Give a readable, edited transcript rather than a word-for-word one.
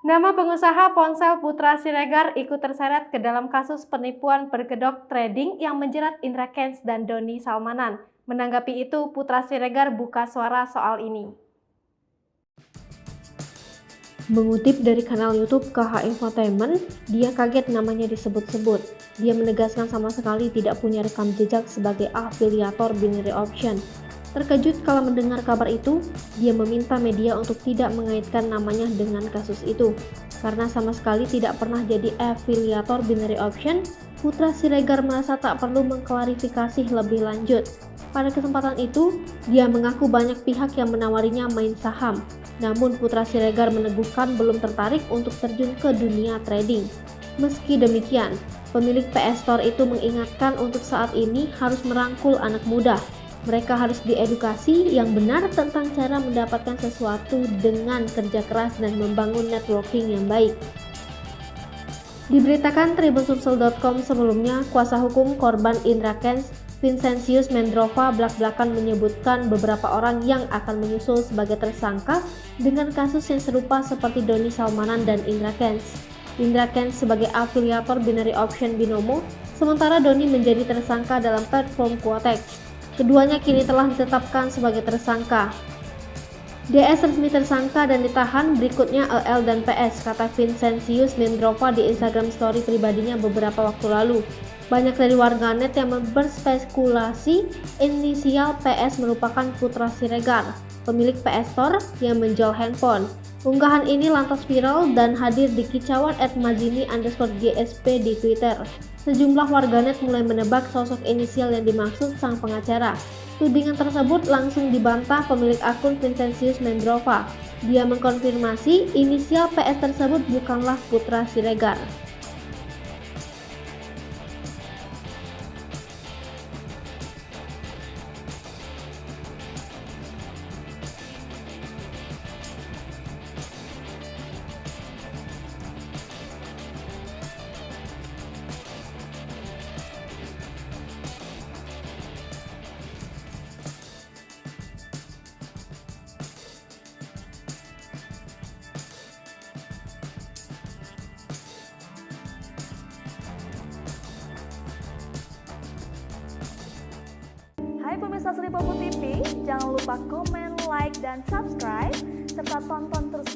Nama pengusaha ponsel Putra Siregar ikut terseret ke dalam kasus penipuan berkedok trading yang menjerat Indra Kents dan Doni Salmanan. Menanggapi itu, Putra Siregar buka suara soal ini. Mengutip dari kanal YouTube KH Infotainment, dia kaget namanya disebut-sebut. Dia menegaskan sama sekali tidak punya rekam jejak sebagai afiliator binary option. Terkejut kala mendengar kabar itu, dia meminta media untuk tidak mengaitkan namanya dengan kasus itu. Karena sama sekali tidak pernah jadi afiliator binary option, Putra Siregar merasa tak perlu mengklarifikasi lebih lanjut. Pada kesempatan itu, dia mengaku banyak pihak yang menawarinya main saham. Namun Putra Siregar meneguhkan belum tertarik untuk terjun ke dunia trading. Meski demikian, pemilik PS Store itu mengingatkan untuk saat ini harus merangkul anak muda. Mereka harus diedukasi yang benar tentang cara mendapatkan sesuatu dengan kerja keras dan membangun networking yang baik. Diberitakan Tribunsulsel.com sebelumnya, kuasa hukum korban Indra Kents, Vincentius Mendrova, belak-belakan menyebutkan beberapa orang yang akan menyusul sebagai tersangka dengan kasus yang serupa seperti Doni Salmanan dan Indra Kents. Indra Kents sebagai afiliator binary option Binomo, sementara Doni menjadi tersangka dalam platform Quotex. Keduanya kini telah ditetapkan sebagai tersangka. DS resmi tersangka dan ditahan, berikutnya EL dan PS, kata Vincentius Mendrova di Instagram story pribadinya beberapa waktu lalu. Banyak dari warganet yang berspekulasi inisial PS merupakan Putra Siregar, pemilik PS Store yang menjual handphone. Unggahan ini lantas viral dan hadir di kicauan @mazini_gsp di Twitter. Sejumlah warganet mulai menebak sosok inisial yang dimaksud sang pengacara. Tudingan tersebut langsung dibantah pemilik akun Vincentius Mendrova. Dia mengkonfirmasi inisial PS tersebut bukanlah Putra Siregar. Hai pemirsa Sri Popo TV, jangan lupa komen, like, dan subscribe, serta tonton terus